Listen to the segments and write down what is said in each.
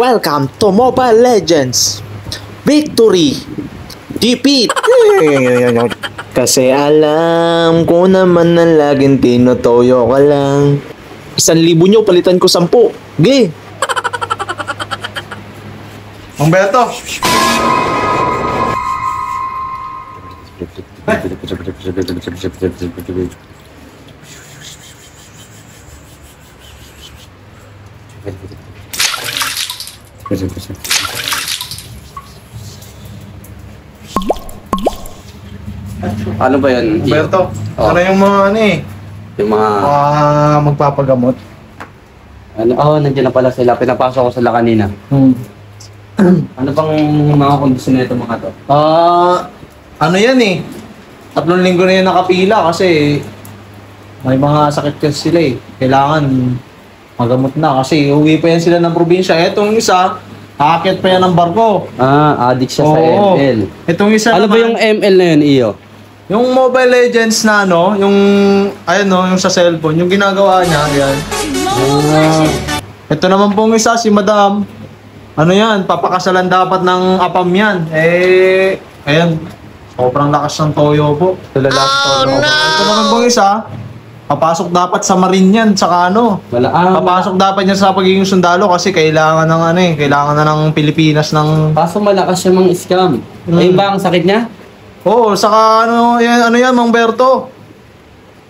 Welcome to Mobile Legends. Victory! Defeat! Kasi alam ko naman na laging tinutoyo ka lang. 1,000 nyo, palitan ko 10. Ge! Humberto! Ano ba yun? Humberto, Oh. ano yung mga ano eh? Yung mga... magpapagamot. Nandiyan na pala sila. Pinapasok ko sila kanina. Ano bang mga kondisyon nito mga to? Ano yan eh? 3 linggo na yan nakapila kasi may mga sakit kasi sila eh. Kailangan magamot na kasi uwi pa yan sila ng probinsya. Etong isa, aakyat pa yan ng barko. Addict siya sa Oo. ML. Itong isa Ano ba yung ML na yun, Iyo? yung Mobile Legends na ano, yung ayun no, yung sa cellphone, yung ginagawa niya, yan. Ito naman pong isa, si Madam. Ano yan, papakasalan dapat ng apam yan. Ayan, sobrang lakas ng toyo po. Ito naman pong isa, papasok dapat sa marine yan, saka ano. Papasok dapat niya sa pagiging sundalo kasi kailangan ng ano eh, kailangan na ng Pilipinas ng... Kaso malakas siya mga scam. Ayun ba ang sakit niya? Oo, saka ano yan, Mang Berto.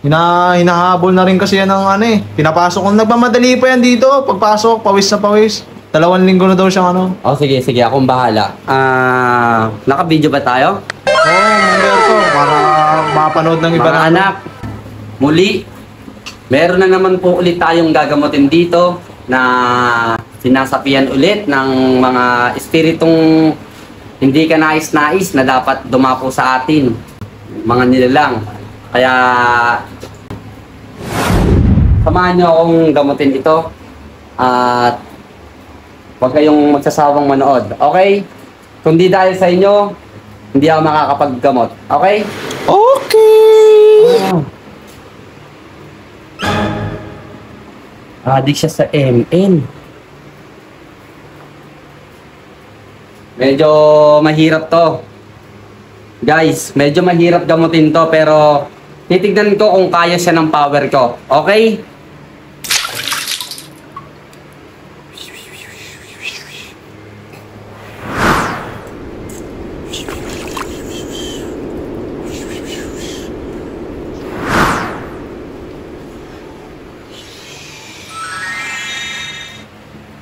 Hinahabol na rin kasi yan ng ano eh. Pinapasok kung nagmamadali pa yan dito. Pagpasok, pawis na pawis. 2 linggo na daw siyang ano. Sige, akong bahala. Naka-video ba tayo? Oo, Mang Berto. Para mapanood ng iba Mga na. anak, muli, meron na naman po ulit tayong gagamutin dito na sinasapian ulit ng mga espiritong hindi ka nais-nais na dapat dumapo sa atin. Mga nilalang. Kaya, samahan nyo akong gamutin ito. At huwag kayong magsasawang manood. Okay? Kung di dahil sa inyo, hindi ako makakapaggamot. Okay? Okay! Addict siya sa MN. Medyo mahirap to. Guys, medyo mahirap gamutin to pero titignan ko kung kaya siya ng power ko. Okay?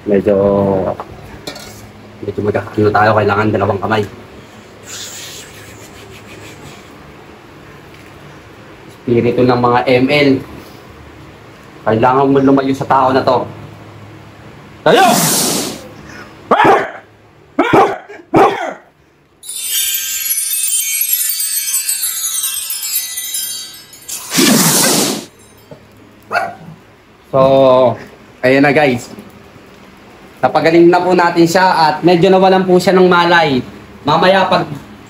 Medyo magkakano tayo, kailangan 2 kamay. Espiritu ng mga ML. Kailangan mo lumayo sa tao na to. Tayo! So, ayun na guys. Napagaling na po natin siya at medyo nawalan po siya ng malay. Mamaya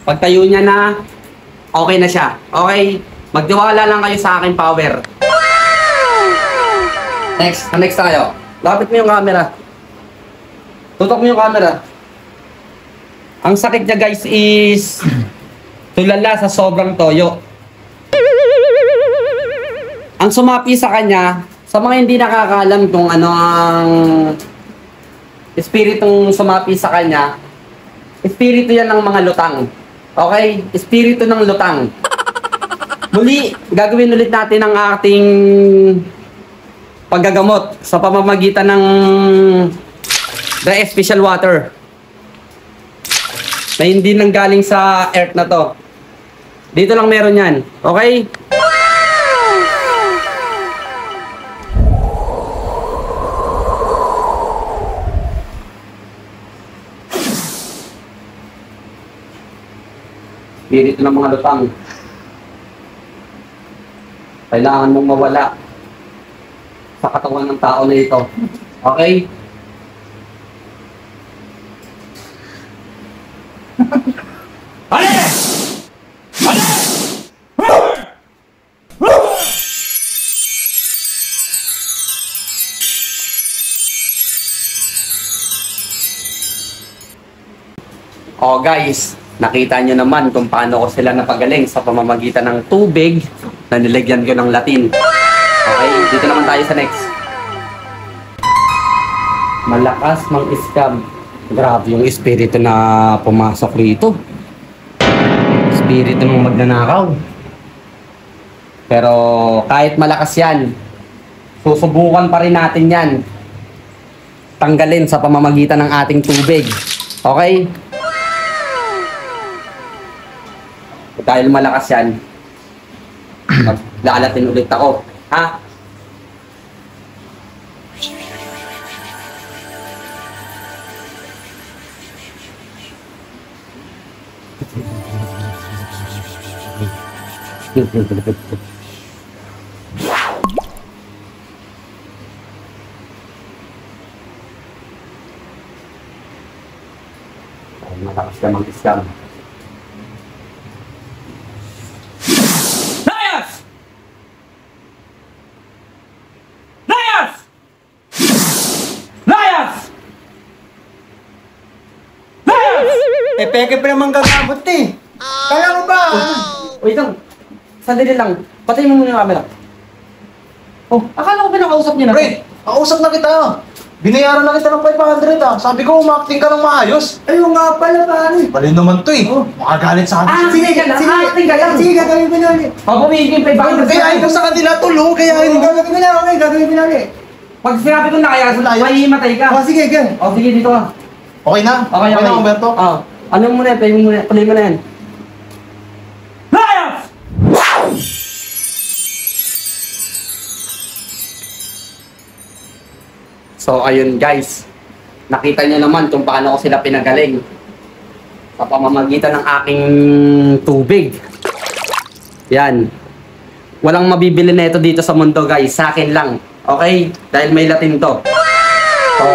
pagtayo niya na, okay na siya. Okay? Magtiwala lang kayo sa aking power. Next tayo. Lapit mo yung camera. Tutok mo yung camera. Ang sakit niya guys is tulala sa sobrang toyo. Ang sumapi sa kanya, sa mga hindi nakakaalam kung ano ang espiritong sumapi sa kanya, espiritu yan ng mga lutang. Okay? Espiritu ng lutang. Muli, gagawin ulit natin ang ating paggagamot sa pamamagitan ng the special water na hindi nanggaling sa earth na to. Dito lang meron yan. Okay? Espiritu ng mga lutang. Kailangan mong mawala sa katawan ng tao na ito. Okay? O guys, nakita nyo naman kung paano ko sila napagaling sa pamamagitan ng tubig na nilagyan ko ng Latin. Okay, dito naman tayo sa next. Malakas mang scam. Grabe yung espiritu na pumasok rito. Espiritu ng magnanakaw. Pero kahit malakas yan, susubukan pa rin natin yan. Tanggalin sa pamamagitan ng ating tubig. Okay? Dahil malakas yan, maglalatin ulit ako. Ha? Malakas ka mag-scam. Layas! Layas! Layas! Layas! Peke pa naman gagamot eh. Kaya mo ba? Wait lang. Sandali lang. Patayin mo muna yung camera. Oh, akala ko pinakausap niyo na. Pre, kausap na kita. Binayaran na kita ng 500 ah. Sabi ko, umakting ka ng maayos. Ayun nga pala, pare. Bali naman to eh. Makagalit sa akin. Sige ka lang. Acting ka lang. Sige, gagawin ko na ulit. Pabumigin yung 500. Kaya ayaw sa kanila tulo, kaya ayaw. Gagawin ko na, okay, gagawin ko na ulit. Pag sinabi ko na kaya, mahihimatay ka. O, sige, gan. O, sige, dito ka. Okay na? Okay, Okay na, Umberto? Oo. Ano mo na, play mo na yan. Layas! So, ayun guys. Nakita niyo naman kung paano ko sila pinagaling. Sa pamamagitan ng aking tubig. Yan. Walang mabibili na ito dito sa mundo guys. Sa akin lang. Okay? Dahil may Latin to. So,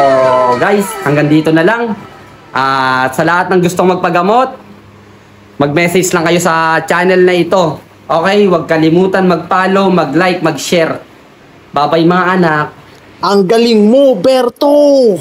guys, hanggang dito na lang. At sa lahat ng gustong magpagamot, mag-message lang kayo sa channel na ito. Okay? Huwag kalimutan mag-follow, mag-like, mag-share. Bye-bye mga anak. Ang galing mo, Berto!